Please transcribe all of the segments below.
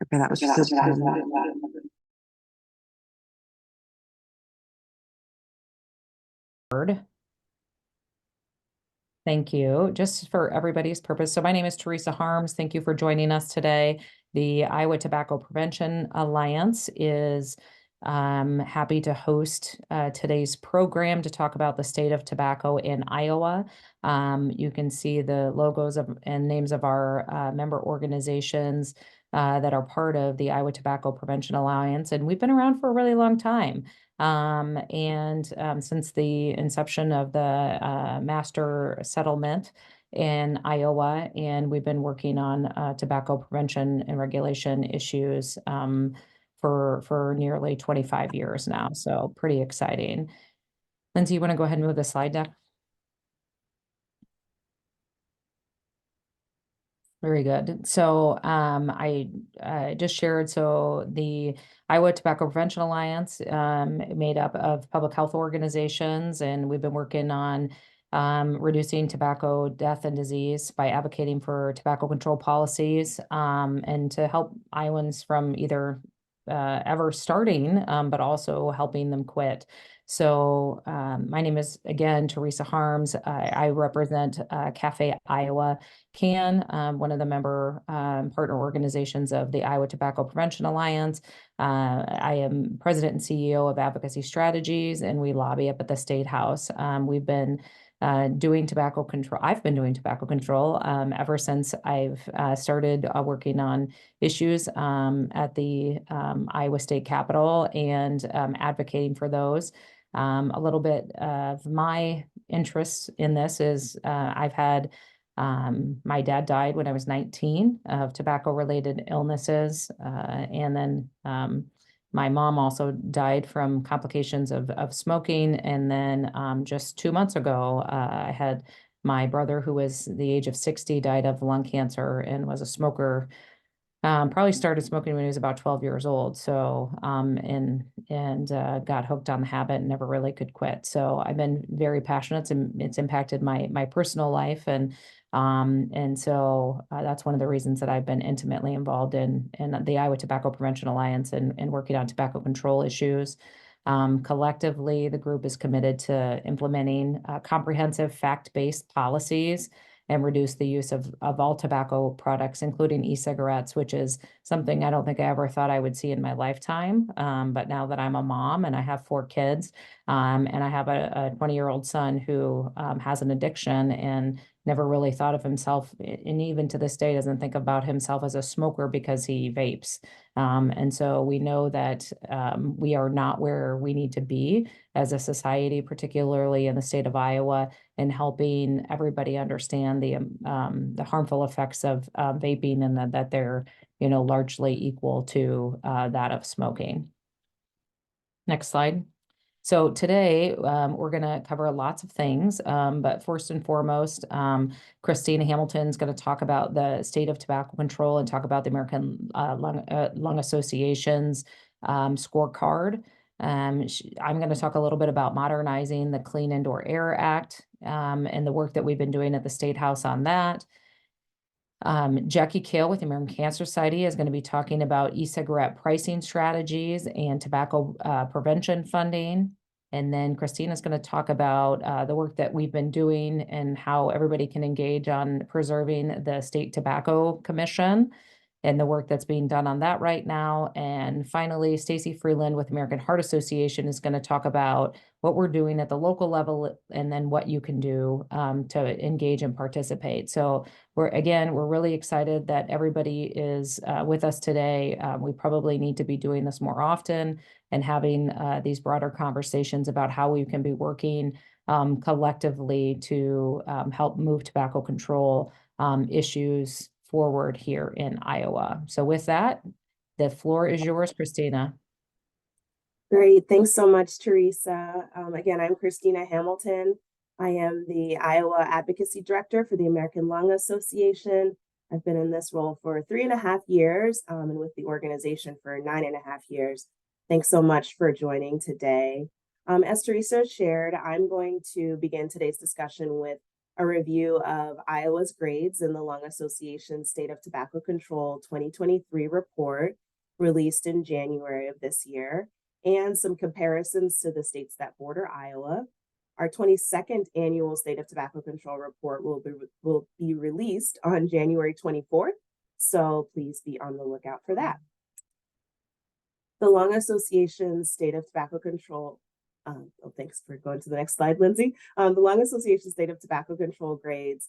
Okay, that was just a word. Thank you. Just for everybody's purpose. So my name is Teresa Harms. Thank you for joining us today. The Iowa Tobacco Prevention Alliance is happy to host today's program to talk about the state of tobacco in Iowa. You can see the logos and names of our member organizations that are part of the Iowa Tobacco Prevention Alliance, and we've been around for a really long time. Since the inception of the master settlement in Iowa, and we've been working on tobacco prevention and regulation issues for nearly 25 years now. So pretty exciting. Lindsay, you want to go ahead and move the slide deck? Very good. So I just shared, so the Iowa Tobacco Prevention Alliance made up of public health organizations, and we've been working on reducing tobacco death and disease by advocating for tobacco control policies and to help Iowans from either ever starting, but also helping them quit. So my name is, again, Teresa Harms. I represent Cafe Iowa CAN, one of the member partner organizations of the Iowa Tobacco Prevention Alliance. I am president and CEO of Advocacy Strategies, and we lobby up at the State House. We've been doing tobacco control. I've been doing tobacco control ever since I've started working on issues at the Iowa State Capitol and advocating for those. A little bit of my interest in this is I've had my dad died when I was 19 of tobacco-related illnesses, and then my mom also died from complications of smoking. And then just 2 months ago, I had my brother, who was the age of 60, died of lung cancer and was a smoker. Probably started smoking when he was about 12 years old. So, got hooked on the habit and never really could quit. So I've been very passionate. It's impacted my personal life. So that's one of the reasons that I've been intimately involved in the Iowa Tobacco Prevention Alliance and working on tobacco control issues. Collectively, the group is committed to implementing comprehensive fact-based policies and reduce the use of all tobacco products, including e-cigarettes, which is something I don't think I ever thought I would see in my lifetime. But now that I'm a mom and I have 4 kids, and I have a 20-year-old son who has an addiction and never really thought of himself, and even to this day doesn't think about himself as a smoker because he vapes. And so we know that we are not where we need to be as a society, particularly in the state of Iowa, in helping everybody understand the harmful effects of vaping, and that they're, largely equal to that of smoking. Next slide. So today we're going to cover lots of things, but first and foremost, Christina Hamilton is going to talk about the state of tobacco control and talk about the American Lung Association's scorecard. I'm going to talk a little bit about modernizing the Clean Indoor Air Act and the work that we've been doing at the State House on that. Jackie Kale with the American Cancer Society is going to be talking about e-cigarette pricing strategies and tobacco prevention funding. And then Christina is going to talk about the work that we've been doing and how everybody can engage on preserving the State Tobacco Commission and the work that's being done on that right now. And finally, Stacy Freeland with American Heart Association is going to talk about what we're doing at the local level and then what you can do to engage and participate. So we're really excited that everybody is with us today. We probably need to be doing this more often and having these broader conversations about how we can be working collectively to help move tobacco control issues forward here in Iowa. So with that, the floor is yours, Christina. Great. Thanks so much, Teresa. Again, I'm Christina Hamilton. I am the Iowa Advocacy Director for the American Lung Association. I've been in this role for 3.5 years and with the organization for 9.5 years. Thanks so much for joining today. As Teresa shared, I'm going to begin today's discussion with a review of Iowa's grades in the Lung Association State of Tobacco Control 2023 report released in January of this year, and some comparisons to the states that border Iowa. Our 22nd annual State of Tobacco Control report will be released on January 24th, so please be on the lookout for that. The Lung Association State of Tobacco Control, thanks for going to the next slide, Lindsay. The Lung Association State of Tobacco Control grades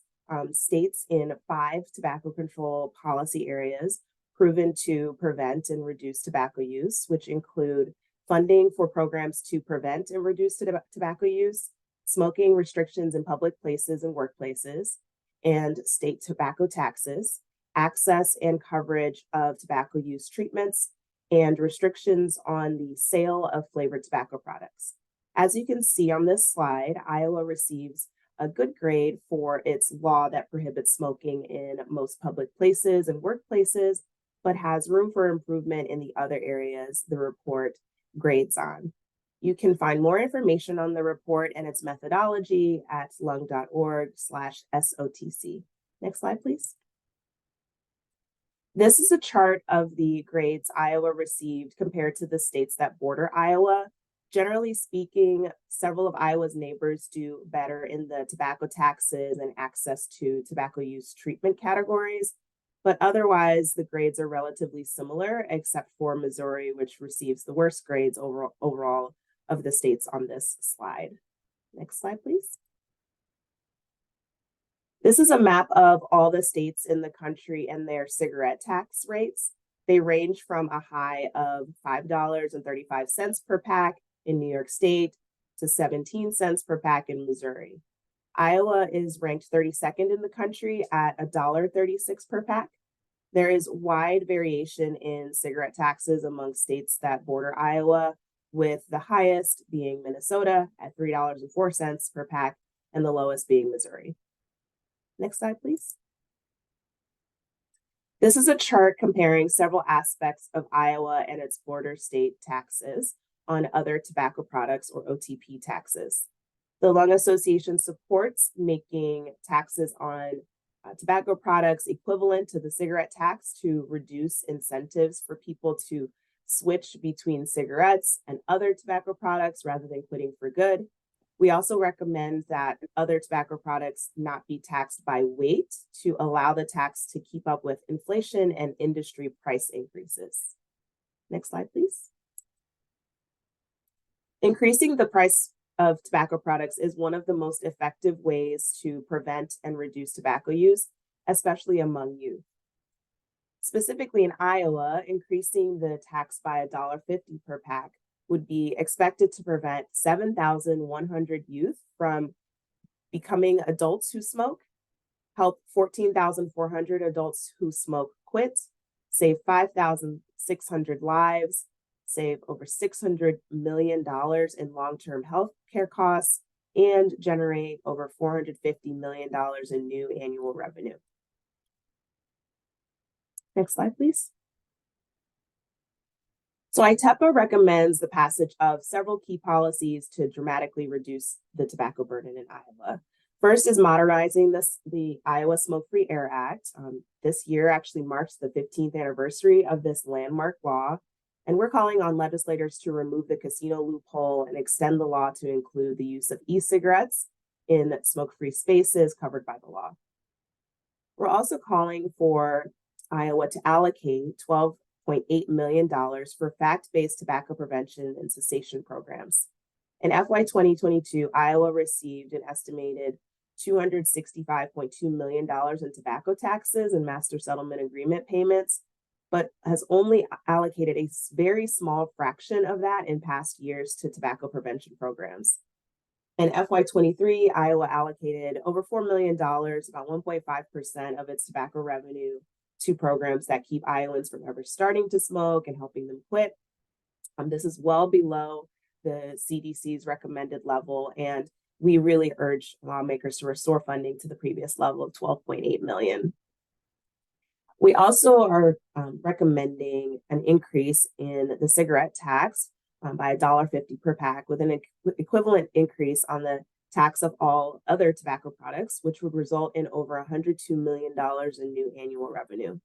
states in 5 tobacco control policy areas proven to prevent and reduce tobacco use, which include funding for programs to prevent and reduce tobacco use, smoking restrictions in public places and workplaces, and state tobacco taxes, access and coverage of tobacco use treatments, and restrictions on the sale of flavored tobacco products. As you can see on this slide, Iowa receives a good grade for its law that prohibits smoking in most public places and workplaces, but has room for improvement in the other areas the report grades on. You can find more information on the report and its methodology at lung.org/SOTC. Next slide, please. This is a chart of the grades Iowa received compared to the states that border Iowa. Generally speaking, several of Iowa's neighbors do better in the tobacco taxes and access to tobacco use treatment categories, but otherwise the grades are relatively similar, except for Missouri, which receives the worst grades overall of the states on this slide. Next slide, please. This is a map of all the states in the country and their cigarette tax rates. They range from a high of $5.35 per pack in New York State to 17 cents per pack in Missouri. Iowa is ranked 32nd in the country at $1.36 per pack. There is wide variation in cigarette taxes among states that border Iowa, with the highest being Minnesota at $3.04 per pack and the lowest being Missouri. Next slide, please. This is a chart comparing several aspects of Iowa and its border state taxes on other tobacco products, or OTP taxes. The Lung Association supports making taxes on tobacco products equivalent to the cigarette tax to reduce incentives for people to switch between cigarettes and other tobacco products rather than quitting for good. We also recommend that other tobacco products not be taxed by weight to allow the tax to keep up with inflation and industry price increases. Next slide, please. Increasing the price of tobacco products is one of the most effective ways to prevent and reduce tobacco use, especially among youth. Specifically in Iowa, increasing the tax by $1.50 per pack would be expected to prevent 7,100 youth from becoming adults who smoke, help 14,400 adults who smoke quit, save 5,600 lives, save over $600 million in long-term health care costs, and generate over $450 million in new annual revenue. Next slide, please. So ITPA recommends the passage of several key policies to dramatically reduce the tobacco burden in Iowa. First is modernizing the Iowa Smoke-Free Air Act. This year actually marks the 15th anniversary of this landmark law, and we're calling on legislators to remove the casino loophole and extend the law to include the use of e-cigarettes in smoke-free spaces covered by the law. We're also calling for Iowa to allocate $12.8 million for fact-based tobacco prevention and cessation programs. In FY 2022, Iowa received an estimated $265.2 million in tobacco taxes and master settlement agreement payments, but has only allocated a very small fraction of that in past years to tobacco prevention programs. In FY 23, Iowa allocated over $4 million, about 1.5% of its tobacco revenue, to programs that keep Iowans from ever starting to smoke and helping them quit. This is well below the CDC's recommended level, and we really urge lawmakers to restore funding to the previous level of $12.8 million. We also are recommending an increase in the cigarette tax by $1.50 per pack, with an equivalent increase on the tax of all other tobacco products, which would result in over $102 million in new annual revenue.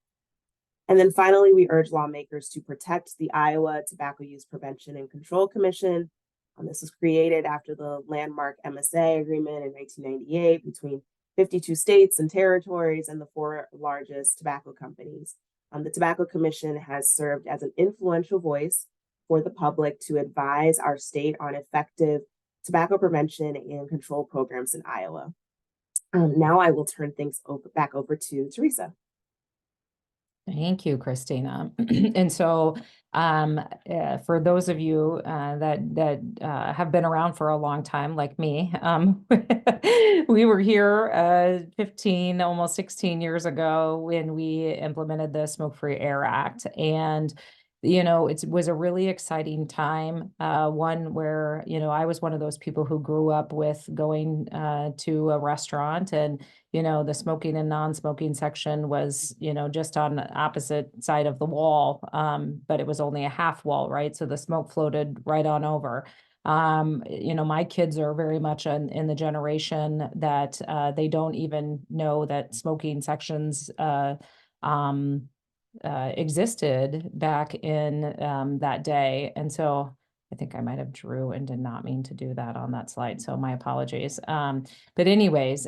And then finally, we urge lawmakers to protect the Iowa Tobacco Use Prevention and Control Commission. This was created after the landmark MSA agreement in 1998 between 52 states and territories and the four largest tobacco companies. The Tobacco Commission has served as an influential voice for the public to advise our state on effective tobacco prevention and control programs in Iowa. Now I will turn things back over to Teresa. Thank you, Christina. And so, for those of you that have been around for a long time, like me, we were here 15, almost 16 years ago when we implemented the Smoke-Free Air Act. And it was a really exciting time, one where, I was one of those people who grew up with going to a restaurant, and the smoking and non-smoking section was, just on the opposite side of the wall. But it was only a half wall, right? So the smoke floated right on over. My kids are very much in the generation that they don't even know that smoking sections existed back in that day. And so I think I might have drew and did not mean to do that on that slide. So my apologies. But anyways,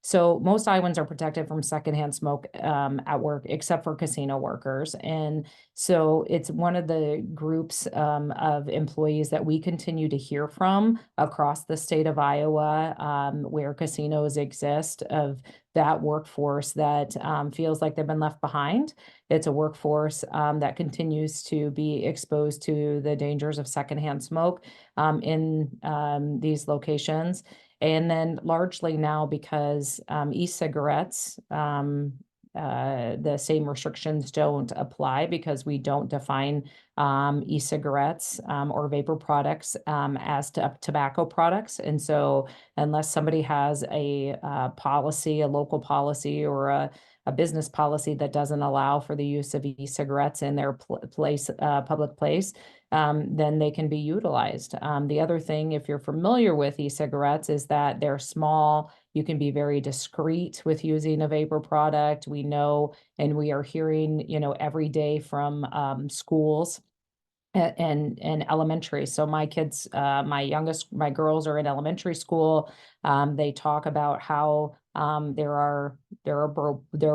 so most Iowans are protected from secondhand smoke at work, except for casino workers. And so it's one of the groups of employees that we continue to hear from across the state of Iowa, where casinos exist, of that workforce that feels like they've been left behind. It's a workforce that continues to be exposed to the dangers of secondhand smoke in these locations. And then largely now, because e-cigarettes, the same restrictions don't apply because we don't define e-cigarettes or vapor products as tobacco products. And so unless somebody has a policy, a local policy, or a business policy that doesn't allow for the use of e-cigarettes in their public place, then they can be utilized. The other thing, if you're familiar with e-cigarettes, is that they're small. You can be very discreet with using a vapor product. We know, and we are hearing, every day from schools and elementary. So my kids, my girls are in elementary school. They talk about how there are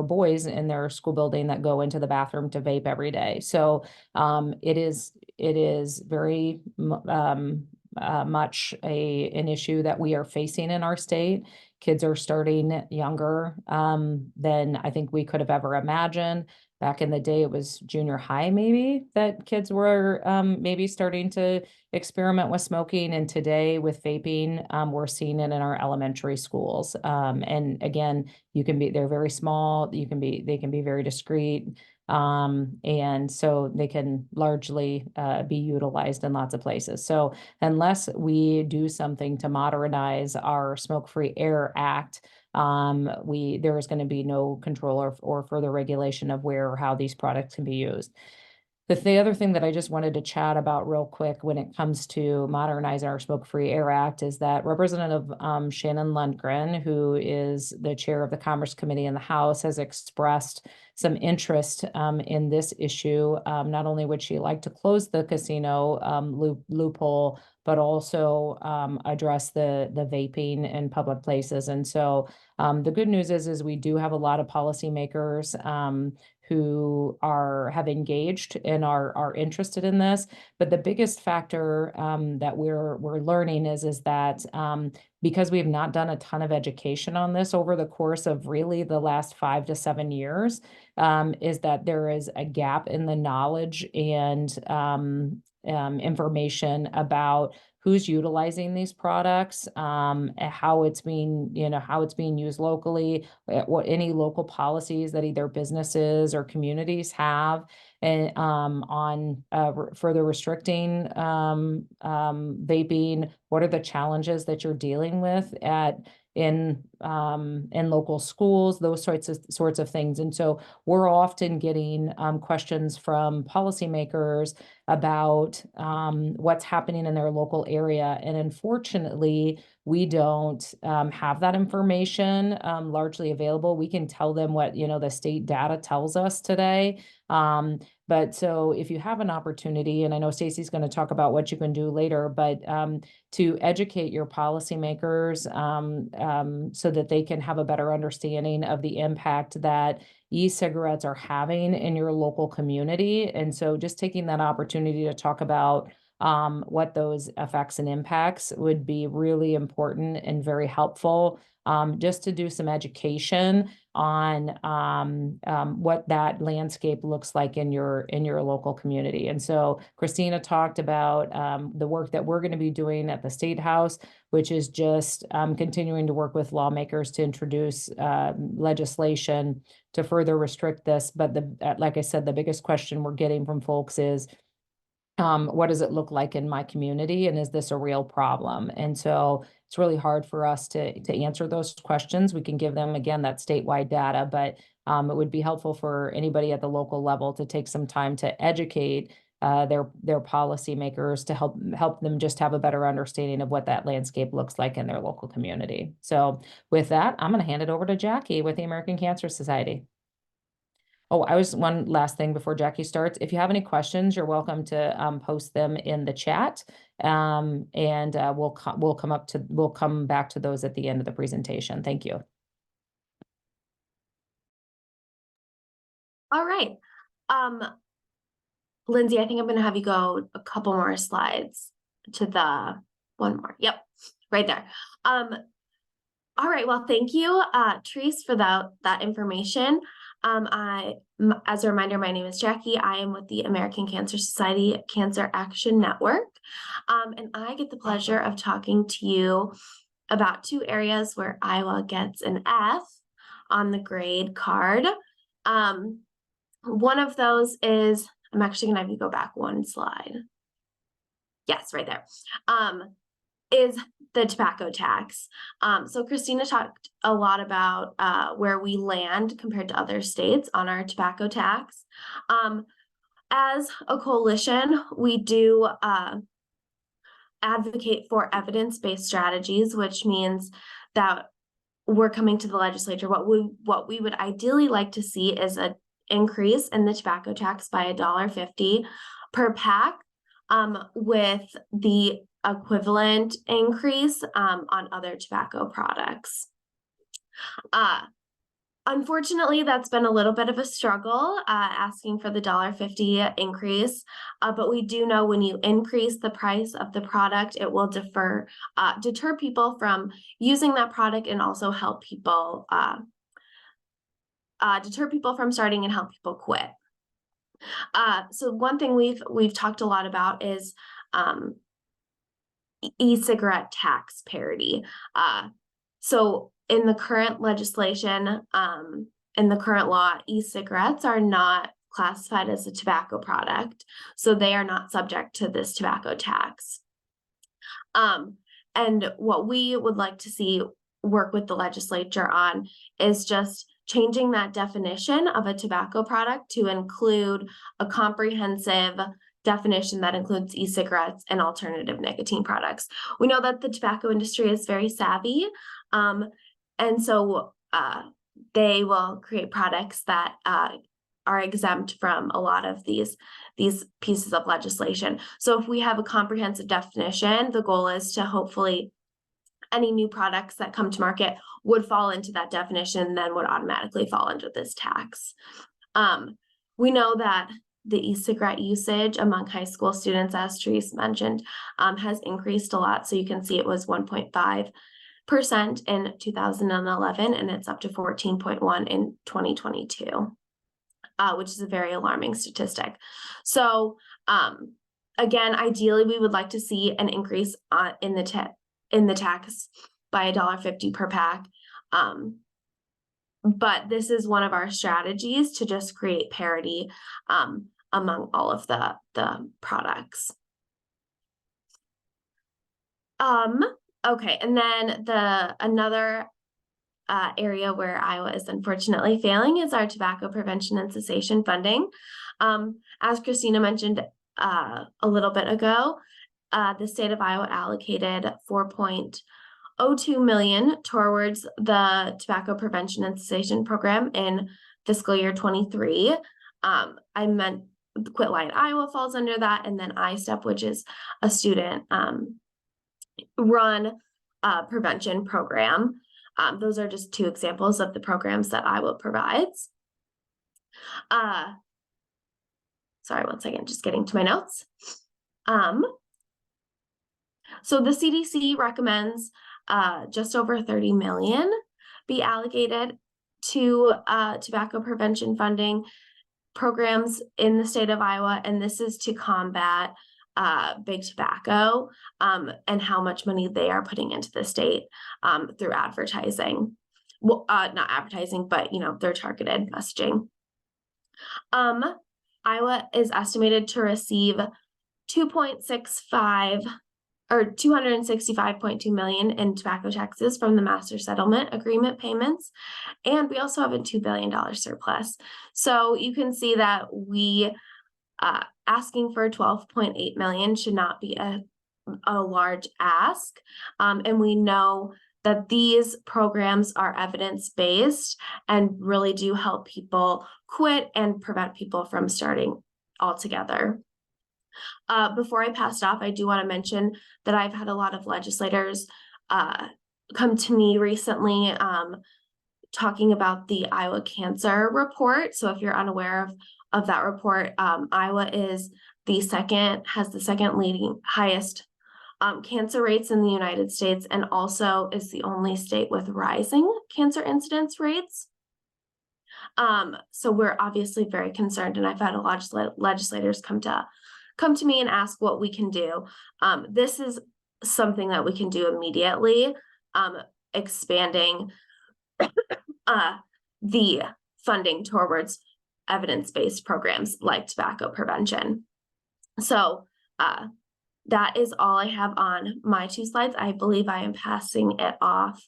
boys in their school building that go into the bathroom to vape every day. So it is very much an issue that we are facing in our state. Kids are starting younger than I think we could have ever imagined. Back in the day, it was junior high, maybe, that kids were maybe starting to experiment with smoking. And today with vaping, we're seeing it in our elementary schools. And again, they're very small. They can be very discreet. And so they can largely be utilized in lots of places. So unless we do something to modernize our Smoke-Free Air Act, there is going to be no control or further regulation of where or how these products can be used. The other thing that I just wanted to chat about real quick when it comes to modernizing our Smoke-Free Air Act is that Representative Shannon Lundgren, who is the chair of the Commerce Committee in the House, has expressed some interest in this issue. Not only would she like to close the casino loophole, but also address the vaping in public places. And so the good news is we do have a lot of policymakers who have engaged and are interested in this. But the biggest factor that we're learning is that because we have not done a ton of education on this over the course of really the last 5 to 7 years, is that there is a gap in the knowledge and information about who's utilizing these products, how it's being used locally, what any local policies that either businesses or communities have, and on further restricting vaping. What are the challenges that you're dealing with in local schools, those sorts of things. And so we're often getting questions from policymakers about what's happening in their local area. And unfortunately, we don't have that information largely available. We can tell them what, the state data tells us today. But so if you have an opportunity, and I know Stacy's going to talk about what you can do later, but to educate your policymakers so that they can have a better understanding of the impact that e-cigarettes are having in your local community. And so just taking that opportunity to talk about what those effects and impacts would be really important and very helpful. Just to do some education on what that landscape looks like in your local community. And so Christina talked about the work that we're going to be doing at the State House, which is just continuing to work with lawmakers to introduce legislation to further restrict this. But like I said, the biggest question we're getting from folks is, what does it look like in my community? And is this a real problem? And so it's really hard for us to answer those questions. We can give them, again, that statewide data, but it would be helpful for anybody at the local level to take some time to educate their policymakers to help them just have a better understanding of what that landscape looks like in their local community. So with that, I'm going to hand it over to Jackie with the American Cancer Society. Oh, one last thing before Jackie starts. If you have any questions, you're welcome to post them in the chat. And we'll come back to those at the end of the presentation. Thank you. All right. Lindsay, I think I'm going to have you go a couple more slides to the one more. Yep, right there. All right. Well, thank you, Therese, for that information. As a reminder, my name is Jackie. I am with the American Cancer Society Cancer Action Network. And I get the pleasure of talking to you about two areas where Iowa gets an F on the grade card. One of those is, I'm actually gonna have you go back one slide. Yes, right there. Is the tobacco tax. So Christina talked a lot about where we land compared to other states on our tobacco tax. As a coalition, we do advocate for evidence-based strategies, which means that we're coming to the legislature. What we would ideally like to see is an increase in the tobacco tax by $1.50 per pack, with the equivalent increase on other tobacco products. Unfortunately, that's been a little bit of a struggle, asking for the $1.50 increase, but we do know when you increase the price of the product, it will deter people from using that product and also help people deter people from starting and help people quit. So one thing we've talked a lot about is e-cigarette tax parity. So in the current legislation, in the current law, e-cigarettes are not classified as a tobacco product, so they are not subject to this tobacco tax. And what we would like to see work with the legislature on is just changing that definition of a tobacco product to include a comprehensive definition that includes e-cigarettes and alternative nicotine products. We know that the tobacco industry is very savvy, and so they will create products that are exempt from a lot of these pieces of legislation. So if we have a comprehensive definition, the goal is to hopefully any new products that come to market would fall into that definition, then would automatically fall under this tax. We know that the e-cigarette usage among high school students, as Therese mentioned, has increased a lot. So you can see it was 1.5% in 2011, and it's up to 14.1% in 2022, which is a very alarming statistic. So again, ideally, we would like to see an increase in the tax by $1.50 per pack. But this is one of our strategies to just create parity among all of the products. Okay, and then another area where Iowa is unfortunately failing is our tobacco prevention and cessation funding. As Christina mentioned a little bit ago, the state of Iowa allocated 4.02 million towards the tobacco prevention and cessation program in fiscal year 23. I meant Quit Lying Iowa falls under that, and then ISTEP, which is a student run prevention program. Those are just two examples of the programs that Iowa provides. Sorry, one second, just getting to my notes. So the CDC recommends just over 30 million be allocated to tobacco prevention funding programs in the state of Iowa, and this is to combat big tobacco and how much money they are putting into the state through advertising. Well, not advertising, but their targeted messaging. Iowa is estimated to receive 265.2 million in tobacco taxes from the master settlement agreement payments. And we also have a $2 billion surplus. So you can see that we asking for 12.8 million should not be a large ask. And we know that these programs are evidence-based and really do help people quit and prevent people from starting altogether. Before I pass it off, I do want to mention that I've had a lot of legislators come to me recently talking about the Iowa Cancer Report. So if you're unaware of that report, Iowa has the second leading highest cancer rates in the United States, and also is the only state with rising cancer incidence rates. So we're obviously very concerned, and I've had a lot of legislators come to me and ask what we can do. This is something that we can do immediately, expanding the funding towards evidence-based programs like tobacco prevention. So that is all I have on my 2 slides. I believe I am passing it off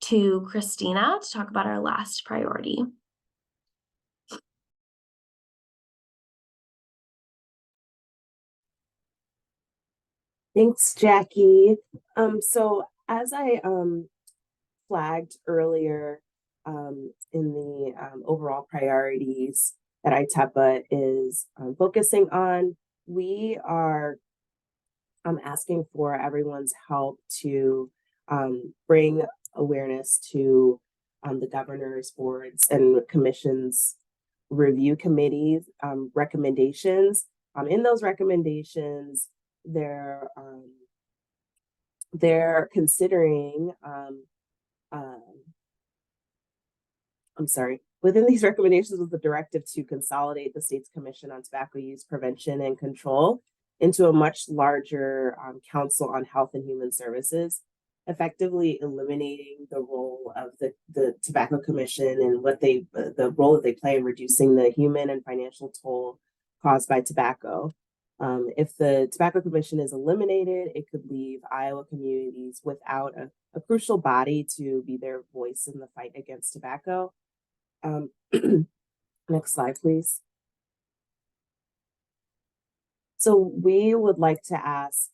to Christina to talk about our last priority. Thanks, Jackie. So as I flagged earlier in the overall priorities that ITPA is focusing on, we are asking for everyone's help to bring awareness to the governor's, boards, and commissions review committees recommendations. In those recommendations, they're considering within these recommendations was the directive to consolidate the state's Commission on Tobacco Use Prevention and Control into a much larger Council on Health and Human Services, effectively eliminating the role of the Tobacco Commission and the role that they play in reducing the human and financial toll caused by tobacco. If the Tobacco Commission is eliminated, it could leave Iowa communities without a crucial body to be their voice in the fight against tobacco. Next slide, please. So we would like to ask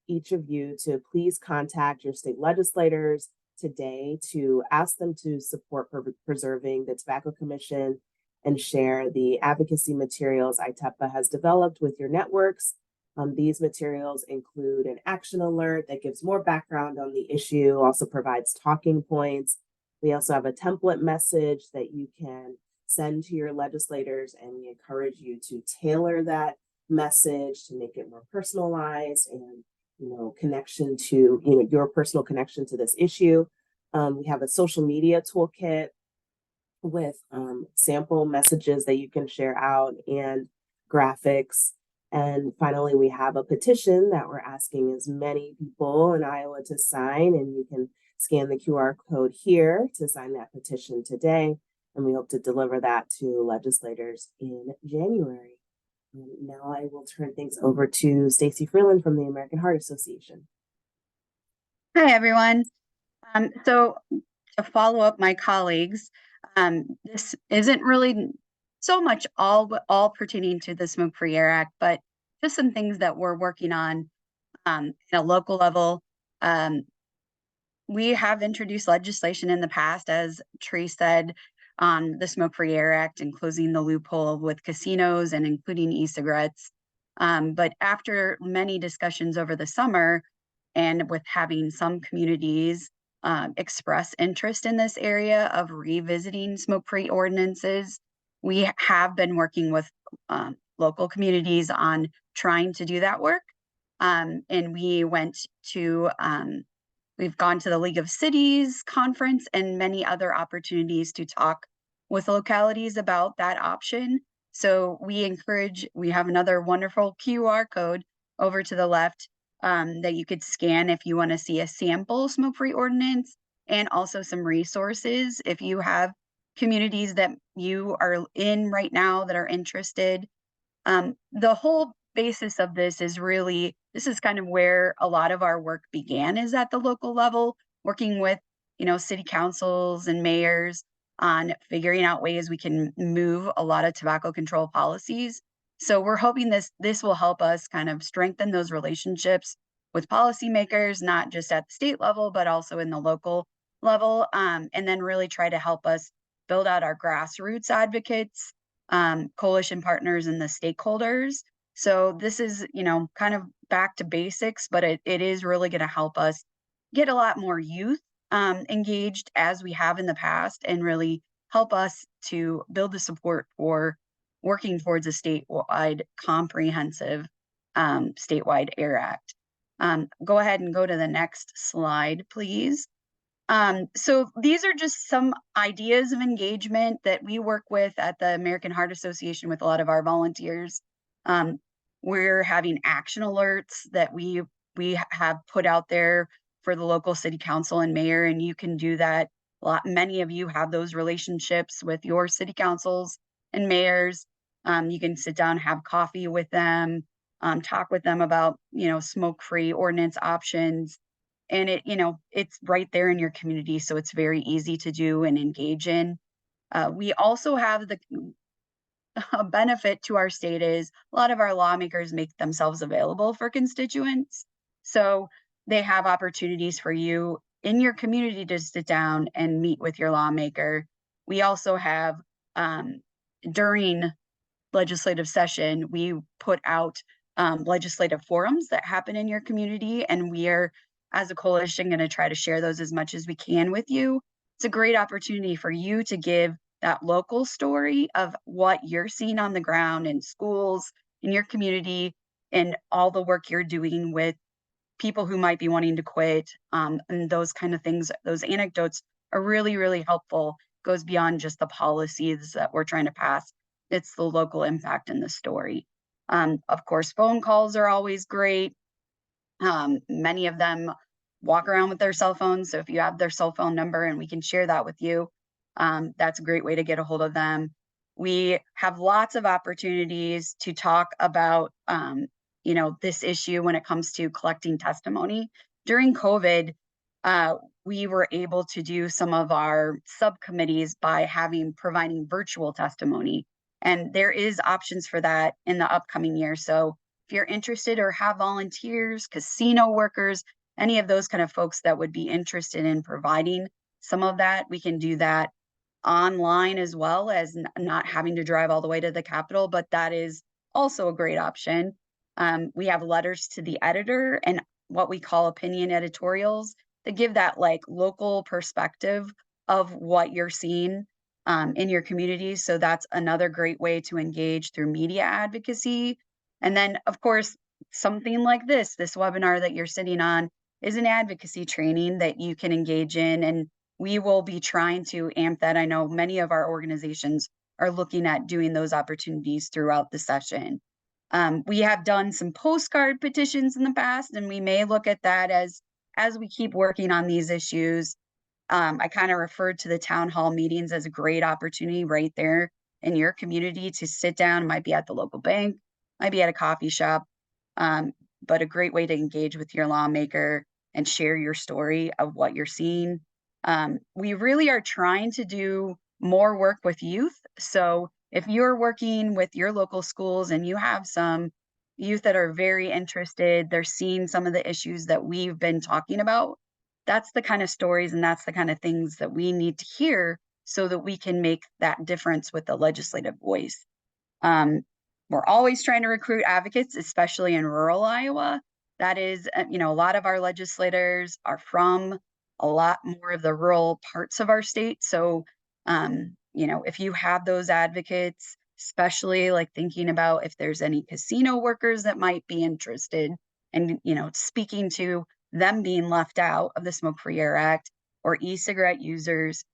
each of you to please contact your state legislators today to ask them to support preserving the Tobacco Commission and share the advocacy materials ITPA has developed with your networks. These materials include an action alert that gives more background on the issue, also provides talking points. We also have a template message that you can send to your legislators, and we encourage you to tailor that message to make it more personalized and connection to your personal connection to this issue. We have a social media toolkit with sample messages that you can share out and graphics. And finally, we have a petition that we're asking as many people in Iowa to sign, and you can scan the QR code here to sign that petition today. And we hope to deliver that to legislators in January. Now I will turn things over to Stacy Freeland from the American Heart Association. Hi, everyone. So to follow up my colleagues, this isn't really so much all pertaining to the Smoke-Free Air Act, but just some things that we're working on at a local level. We have introduced legislation in the past, as Tree said, on the Smoke-Free Air Act and closing the loophole with casinos and including e-cigarettes. But after many discussions over the summer, and with having some communities express interest in this area of revisiting smoke-free ordinances, we have been working with local communities on trying to do that work. And we've gone to the League of Cities conference and many other opportunities to talk with localities about that option. So we have another wonderful QR code over to the left that you could scan if you want to see a sample smoke-free ordinance, and also some resources if you have communities that you are in right now that are interested. The whole basis of this is kind of where a lot of our work began, is at the local level, working with, city councils and mayors on figuring out ways we can move a lot of tobacco control policies. So we're hoping this will help us kind of strengthen those relationships with policymakers, not just at the state level, but also in the local level, and then really try to help us build out our grassroots advocates, coalition partners, and the stakeholders. So this is, kind of back to basics, but it is really going to help us get a lot more youth engaged as we have in the past, and really help us to build the support for working towards a statewide comprehensive statewide Air Act. Go ahead and go to the next slide, please. So these are just some ideas of engagement that we work with at the American Heart Association with a lot of our volunteers. We're having action alerts that we have put out there for the local city council and mayor, and you can do that. Many of you have those relationships with your city councils and mayors. You can sit down, have coffee with them, talk with them about, smoke-free ordinance options. And it's right there in your community, so it's very easy to do and engage in. We also have the benefit to our state is a lot of our lawmakers make themselves available for constituents. So they have opportunities for you in your community to sit down and meet with your lawmaker. We also have, during legislative session, we put out legislative forums that happen in your community, and we are, as a coalition, going to try to share those as much as we can with you. It's a great opportunity for you to give that local story of what you're seeing on the ground in schools, in your community, and all the work you're doing with people who might be wanting to quit, and those kind of things. Those anecdotes are really, really helpful. Goes beyond just the policies that we're trying to pass. It's the local impact in the story. Of course, phone calls are always great. Many of them walk around with their cell phones. So if you have their cell phone number and we can share that with you, that's a great way to get a hold of them. We have lots of opportunities to talk about, this issue when it comes to collecting testimony. During COVID, we were able to do some of our subcommittees by providing virtual testimony. And there is options for that in the upcoming year. So if you're interested or have volunteers, casino workers, any of those kind of folks that would be interested in providing some of that, we can do that online, as well as not having to drive all the way to the Capitol, but that is also a great option. We have letters to the editor and what we call opinion editorials that give that local perspective of what you're seeing in your community. So that's another great way to engage through media advocacy. And then, of course, something like this webinar that you're sitting on is an advocacy training that you can engage in, and we will be trying to amp that. I know many of our organizations are looking at doing those opportunities throughout the session. We have done some postcard petitions in the past, and we may look at that as we keep working on these issues. I kind of referred to the town hall meetings as a great opportunity right there in your community to sit down. It might be at the local bank, might be at a coffee shop, but a great way to engage with your lawmaker and share your story of what you're seeing. We really are trying to do more work with youth. So if you're working with your local schools and you have some youth that are very interested, they're seeing some of the issues that we've been talking about, that's the kind of stories and that's the kind of things that we need to hear so that we can make that difference with the legislative voice. We're always trying to recruit advocates, especially in rural Iowa. That is, a lot of our legislators are from a lot more of the rural parts of our state. So, if you have those advocates, especially like thinking about if there's any casino workers that might be interested and, speaking to them being left out of the Smoke Free Air Act or e-cigarette users.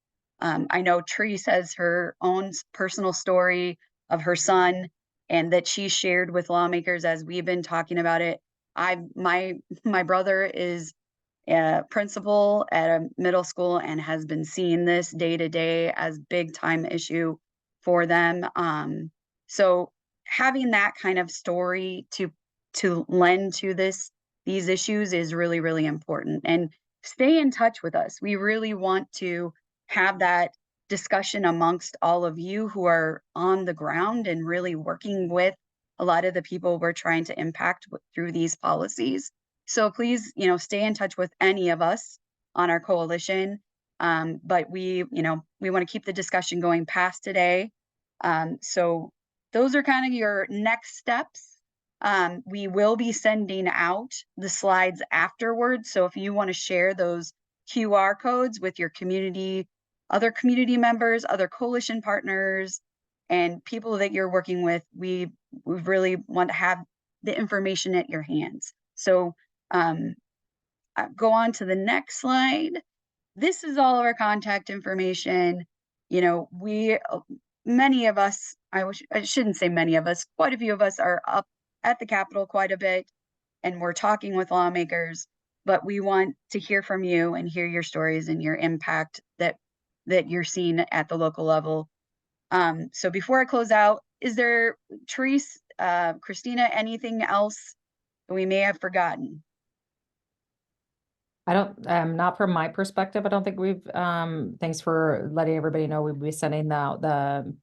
I know Therese has her own personal story of her son and that she shared with lawmakers as we've been talking about it. My brother is a principal at a middle school and has been seeing this day to day as big time issue for them. So having that kind of story to lend to these issues is really, really important. And stay in touch with us. We really want to have that discussion amongst all of you who are on the ground and really working with a lot of the people we're trying to impact through these policies. So please, stay in touch with any of us on our coalition. But we want to keep the discussion going past today. So those are kind of your next steps. We will be sending out the slides afterwards. So if you want to share those QR codes with your community, other community members, other coalition partners, and people that you're working with, we really want to have the information at your hands. So go on to the next slide. This is all of our contact information. Many of us, I shouldn't say many of us, quite a few of us are up at the Capitol quite a bit, and we're talking with lawmakers, but we want to hear from you and hear your stories and your impact that you're seeing at the local level. So before I close out, is there, Therese, Christina, anything else that we may have forgotten? I don't, not from my perspective, I don't think we've, thanks for letting everybody know we'll be sending out the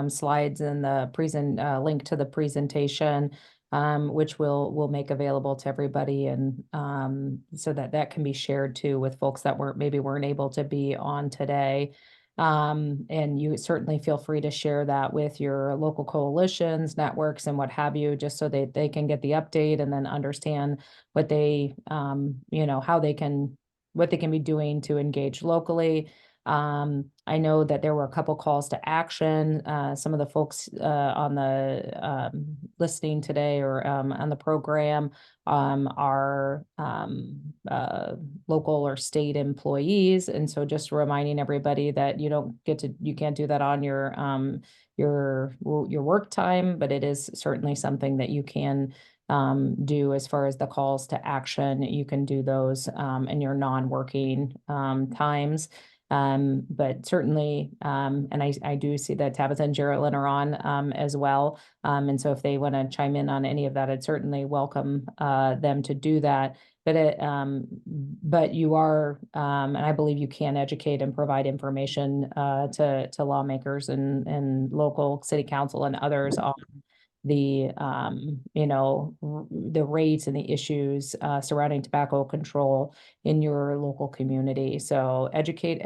slides and the link to the presentation, which we'll make available to everybody and so that can be shared too with folks that weren't able to be on today. And you certainly feel free to share that with your local coalitions, networks, and what have you, just so they can get the update and then understand what they, what they can be doing to engage locally. I know that there were a couple calls to action. Some of the folks on the listening today or on the program are local or state employees. And so just reminding everybody that you can't do that on your work time, but it is certainly something that you can do as far as the calls to action. You can do those in your non-working times. But certainly, and I do see that Tabitha and Geraldine are on as well. And so if they want to chime in on any of that, I'd certainly welcome them to do that. But you are, and I believe you can educate and provide information to lawmakers and local city council and others on the the rates and the issues surrounding tobacco control in your local community. So educate.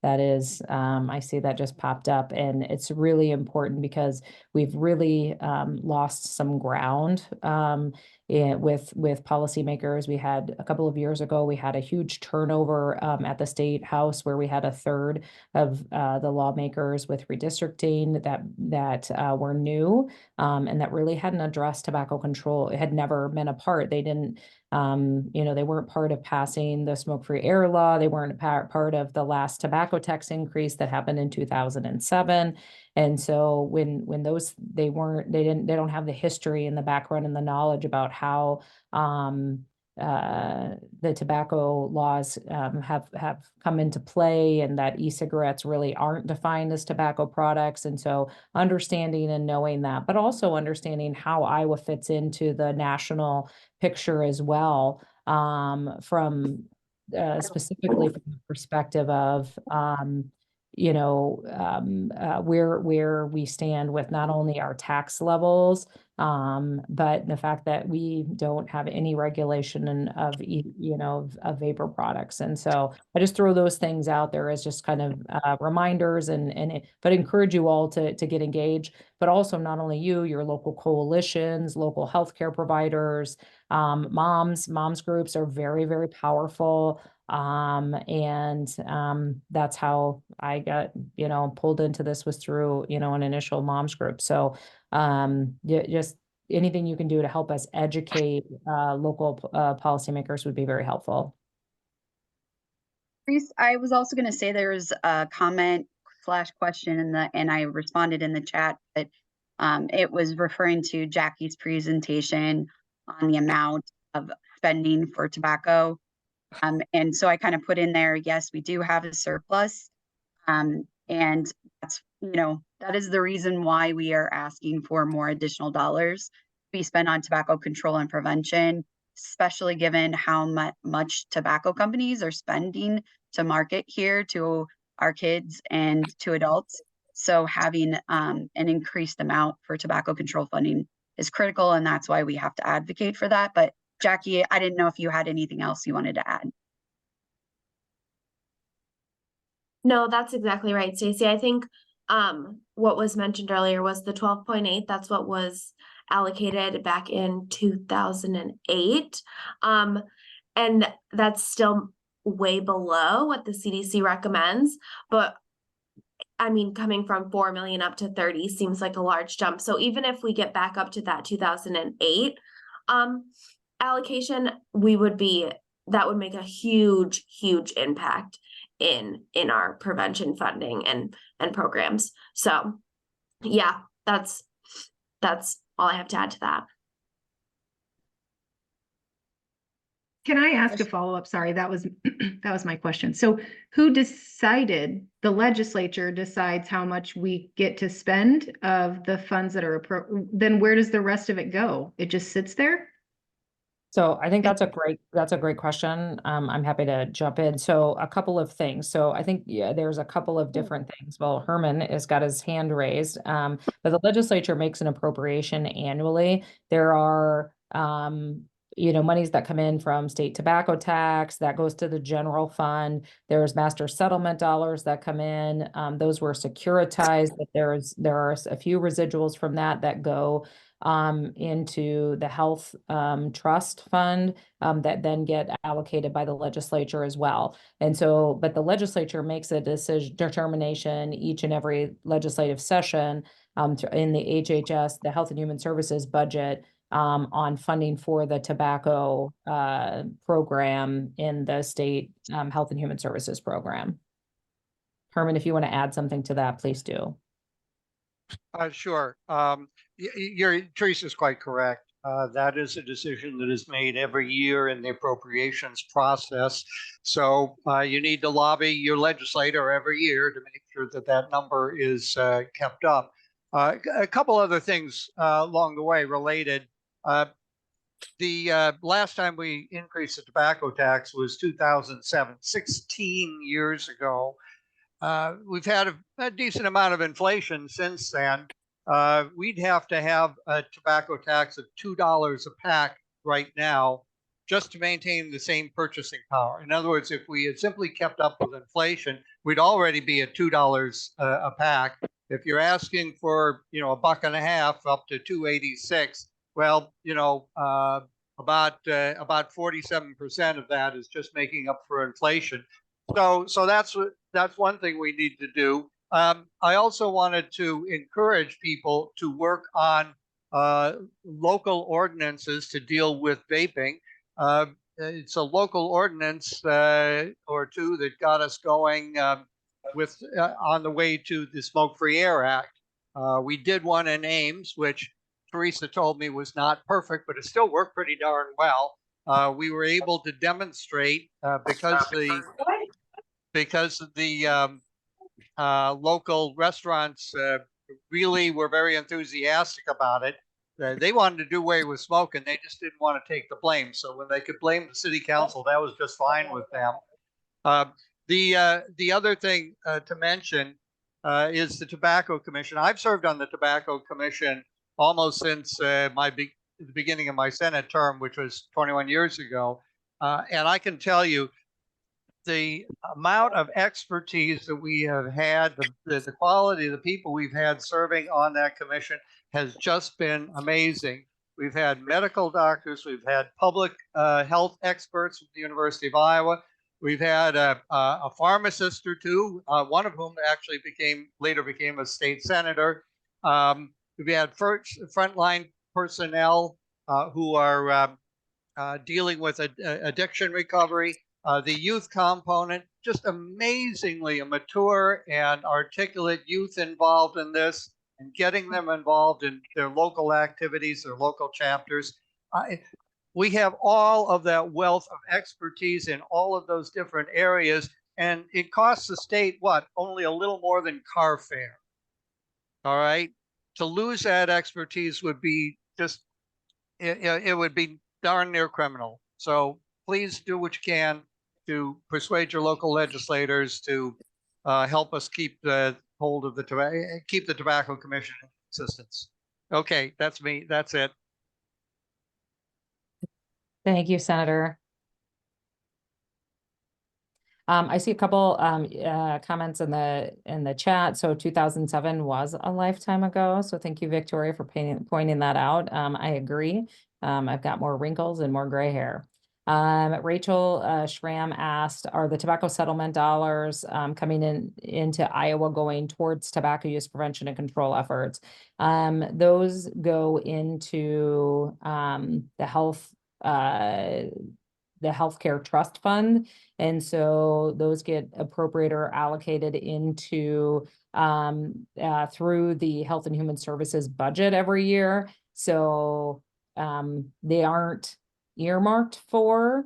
That is, I see that just popped up, and it's really important because we've really lost some ground with policymakers. We had a couple of years ago, we had a huge turnover at the state house where we had a third of the lawmakers with redistricting that were new and that really hadn't addressed tobacco control. It had never been a part. They didn't, they weren't part of passing the smoke-free air law. They weren't part of the last tobacco tax increase that happened in 2007. And so when they don't have the history and the background and the knowledge about how the tobacco laws have come into play, and that e-cigarettes really aren't defined as tobacco products. And so understanding and knowing that, but also understanding how Iowa fits into the national picture as well. from specifically from the perspective of where we stand with not only our tax levels, but the fact that we don't have any regulation of vapor products. And so I just throw those things out there as just kind of reminders but encourage you all to get engaged, but also not only you, your local coalitions, local healthcare providers, moms groups are very, very powerful. That's how I got, pulled into this, was through, an initial moms group. So, just anything you can do to help us educate, local, policymakers would be very helpful. Reese, I was also going to say there was a comment / question and I responded in the chat, but it was referring to Jackie's presentation on the amount of spending for tobacco. And so I kind of put in there, yes, we do have a surplus. And that's, that is the reason why we are asking for more additional dollars to be spent on tobacco control and prevention, especially given how much tobacco companies are spending to market here to our kids and to adults. So having an increased amount for tobacco control funding is critical, and that's why we have to advocate for that. But Jackie, I didn't know if you had anything else you wanted to add. No, that's exactly right, Stacey. I think what was mentioned earlier was the 12.8. That's what was allocated back in 2008. And that's still way below what the CDC recommends. But I mean, coming from 4 million up to 30 seems like a large jump. So even if we get back up to that 2008 allocation, that would make a huge impact in our prevention funding and programs. So yeah, that's all I have to add to that. Can I ask a follow-up? Sorry, that was my question. So who decided, the legislature decides how much we get to spend of the funds that are then where does the rest of it go? It just sits there? So I think that's a great question. I'm happy to jump in. So a couple of things. So I think, there's a couple of different things. Well, Herman has got his hand raised. But the legislature makes an appropriation annually. There are, monies that come in from state tobacco tax that goes to the general fund. There's master settlement dollars that come in. Those were securitized, but there are a few residuals from that go into the health trust fund that then get allocated by the legislature as well. And so, but the legislature makes a determination each and every legislative session in the HHS, the Health and Human Services budget, on funding for the tobacco program in the state Health and Human Services program. Herman, if you want to add something to that, please do. Sure. Teresa's quite correct. That is a decision that is made every year in the appropriations process. So you need to lobby your legislator every year to make sure that number is kept up. A couple other things along the way related. The last time we increased the tobacco tax was 2007, 16 years ago. We've had a decent amount of inflation since then. We'd have to have a tobacco tax of $2 a pack right now just to maintain the same purchasing power. In other words, if we had simply kept up with inflation, we'd already be at $2 a pack. If you're asking for, $1.50 up to $2.86, well, about 47% of that is just making up for inflation. So that's one thing we need to do. I also wanted to encourage people to work on local ordinances to deal with vaping. It's a local ordinance or two that got us going on the way to the Smoke-Free Air Act. We did one in Ames, which Teresa told me was not perfect, but it still worked pretty darn well. We were able to demonstrate because the local restaurants really were very enthusiastic about it. They wanted to do away with smoking. They just didn't want to take the blame. So when they could blame the city council, that was just fine with them. The other thing to mention is the Tobacco Commission. I've served on the Tobacco Commission almost since the beginning of my Senate term, which was 21 years ago. And I can tell you the amount of expertise that we have had, the quality of the people we've had serving on that commission has just been amazing. We've had medical doctors, we've had public health experts from the University of Iowa. We've had a pharmacist or two, one of whom actually later became a state senator. We've had frontline personnel who are dealing with addiction recovery. The youth component, just amazingly mature and articulate youth involved in this and getting them involved in their local activities, their local chapters. We have all of that wealth of expertise in all of those different areas, and it costs the state, what, only a little more than car fare. All right. To lose that expertise would be just, it would be darn near criminal. So please do what you can to persuade your local legislators to help us keep the hold of keep the Tobacco Commission in existence. Okay, that's me. That's it. Thank you, Senator. I see a couple comments in the chat. So 2007 was a lifetime ago. So thank you, Victoria, for pointing that out. I agree. I've got more wrinkles and more gray hair. Rachel Schramm asked, are the tobacco settlement dollars coming into Iowa going towards tobacco use prevention and control efforts? Those go into the healthcare trust fund. And so those get appropriated or allocated into through the Health and Human Services budget every year. So they aren't earmarked for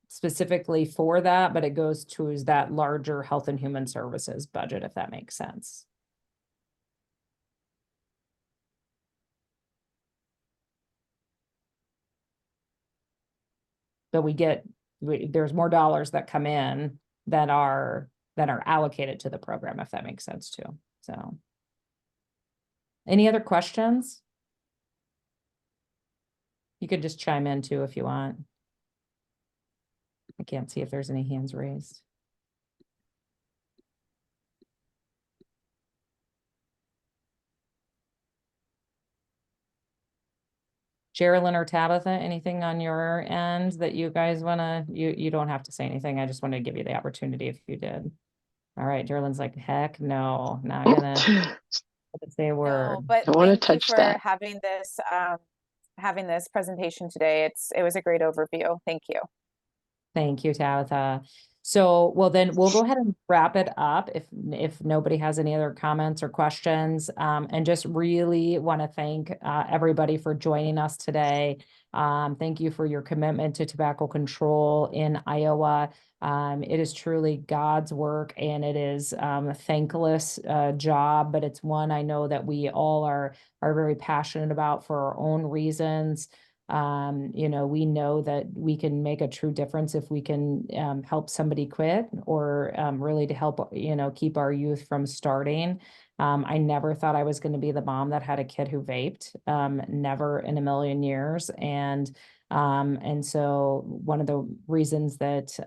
specifically for that, but it goes to that larger Health and Human Services budget, if that makes sense. But there's more dollars that come in that are allocated to the program, if that makes sense too. So any other questions? You could just chime in too if you want. I can't see if there's any hands raised. Sherilyn or Tabitha, anything on your end that you guys wanna, you don't have to say anything. I just wanted to give you the opportunity if you did. All right, Sherilyn's like, heck no, not gonna say a word. No, but I want to thank you touch for that. having this presentation today. It was a great overview. Thank you. Thank you, Tabitha. So, well, then we'll go ahead and wrap it up if nobody has any other comments or questions. And just really want to thank everybody for joining us today. Thank you for your commitment to tobacco control in Iowa. It is truly God's work, and it is a thankless job, but it's one I know that we all are very passionate about for our own reasons. You know, we know that we can make a true difference if we can help somebody quit, or really to help, you know, keep our youth from starting. I never thought I was going to be the mom that had a kid who vaped, never in a million years. And so one of the reasons that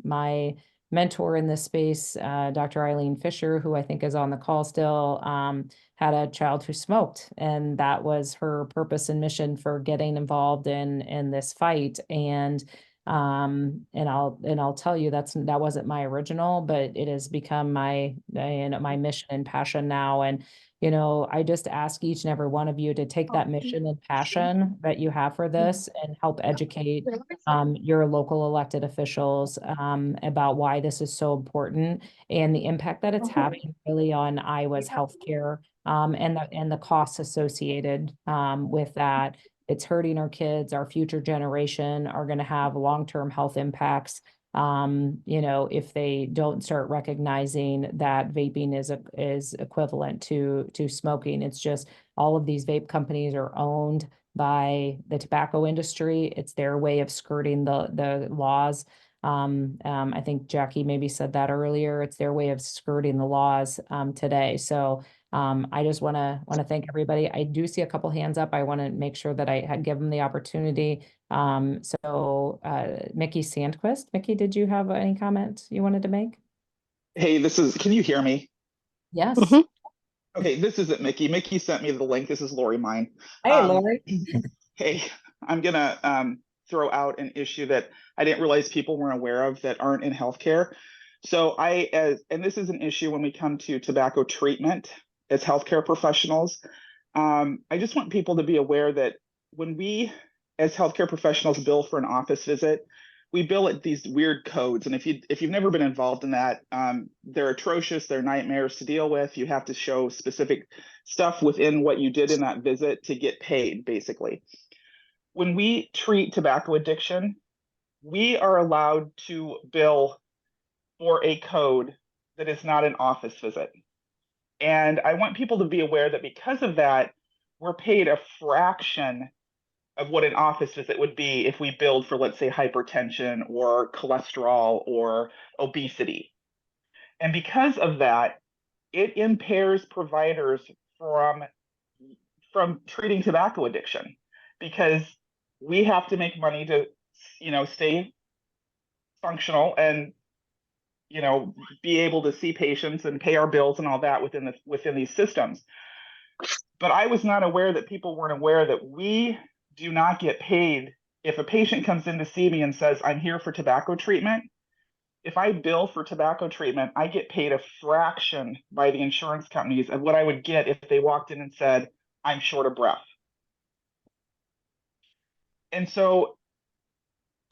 my mentor in this space, Dr. Eileen Fisher, who I think is on the call still, had a child who smoked, and that was her purpose and mission for getting involved in this fight. And I'll tell you that wasn't my original, but it has become my mission and passion now. And you know, I just ask each and every one of you to take that mission and passion that you have for this and help educate your local elected officials about why this is so important and the impact that it's having really on Iowa's healthcare and the costs associated with that. It's hurting our kids. Our future generation are going to have long-term health impacts you know, if they don't start recognizing that vaping is equivalent to smoking. It's just all of these vape companies are owned by the tobacco industry. It's their way of skirting the laws. I think Jackie maybe said that earlier. It's their way of skirting the laws today. So I just want to thank everybody. I do see a couple hands up. I want to make sure that I had give them the opportunity. Mickey Sandquist. Mickey, did you have any comments you wanted to make? Hey, can you hear me? Yes. Mhm. Okay, this isn't Mickey. Mickey sent me the link. This is Lori mine. Hey, Lori. Hey, I'm gonna throw out an issue that I didn't realize people weren't aware of that aren't in healthcare. So and this is an issue when we come to tobacco treatment as healthcare professionals. I just want people to be aware that when we, as healthcare professionals, bill for an office visit, we bill at these weird codes. And if you've never been involved in that, they're atrocious. They're nightmares to deal with. You have to show specific stuff within what you did in that visit to get paid, basically. When we treat tobacco addiction, we are allowed to bill for a code that is not an office visit. And I want people to be aware that because of that, we're paid a fraction of what an office visit would be if we billed for, let's say, hypertension or cholesterol or obesity. And because of that, it impairs providers from treating tobacco addiction, because we have to make money to, stay functional and, be able to see patients and pay our bills and all that within these systems. But I was not aware that people weren't aware that we do not get paid if a patient comes in to see me and says, I'm here for tobacco treatment. If I bill for tobacco treatment, I get paid a fraction by the insurance companies of what I would get if they walked in and said, I'm short of breath. And so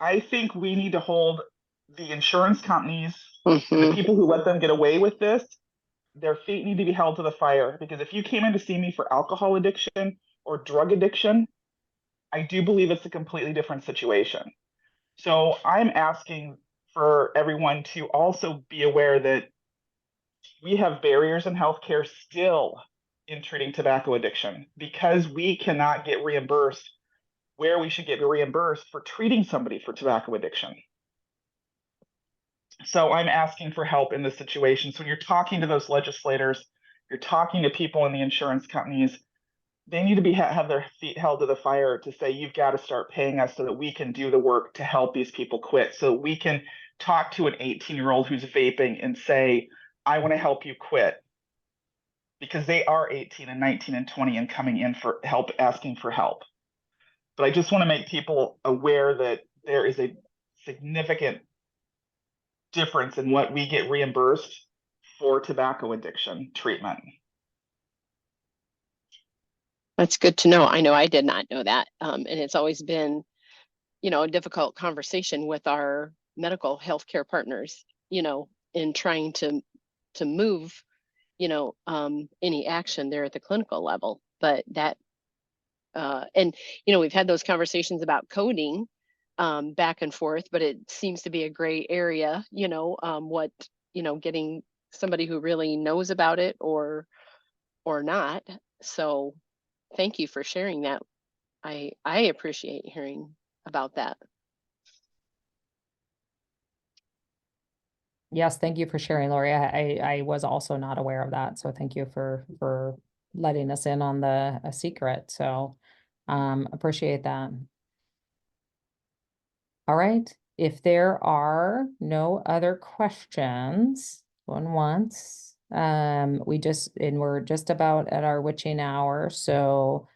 I think we need to hold the insurance companies and the people who let them get away with this, their feet need to be held to the fire. Because if you came in to see me for alcohol addiction or drug addiction, I do believe it's a completely different situation. So I'm asking for everyone to also be aware that we have barriers in healthcare still in treating tobacco addiction, because we cannot get reimbursed where we should get reimbursed for treating somebody for tobacco addiction. So I'm asking for help in this situation. So when you're talking to those legislators, you're talking to people in the insurance companies, they need to be have their feet held to the fire to say, you've got to start paying us so that we can do the work to help these people quit. So we can talk to an 18-year-old who's vaping and say, I want to help you quit. Because they are 18 and 19 and 20 and coming in for help, asking for help. But I just want to make people aware that there is a significant difference in what we get reimbursed for tobacco addiction treatment. That's good to know. I know I did not know that. And it's always been, a difficult conversation with our medical healthcare partners, in trying to move, any action there at the clinical level. But that, and, we've had those conversations about coding back and forth, but it seems to be a gray area, what, getting somebody who really knows about it or not. So thank you for sharing that. I appreciate hearing about that. Yes, thank you for sharing, Lori. I was also not aware of that, so thank you for letting us in on a secret. So appreciate that. All right, if there are no other questions, going once, we're just about at our witching hour. So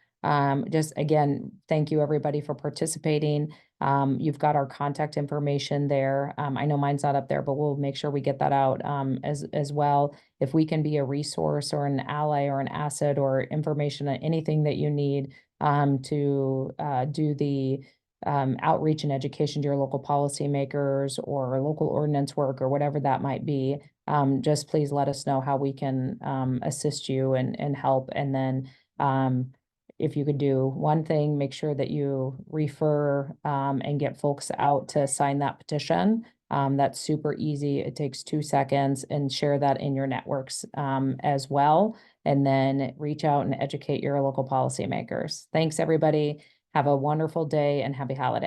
just again, thank you everybody for participating. You've got our contact information there. I know mine's not up there, but we'll make sure we get that out as well. If we can be a resource or an ally or an asset or information, anything that you need to do the outreach and education to your local policymakers or local ordinance work or whatever that might be, just please let us know how we can assist you and help. And then if you could do one thing, make sure that you refer and get folks out to sign that petition That's super easy. It takes 2 seconds, and share that in your networks as well. And then reach out and educate your local policymakers. Thanks, everybody. Have a wonderful day and happy holidays.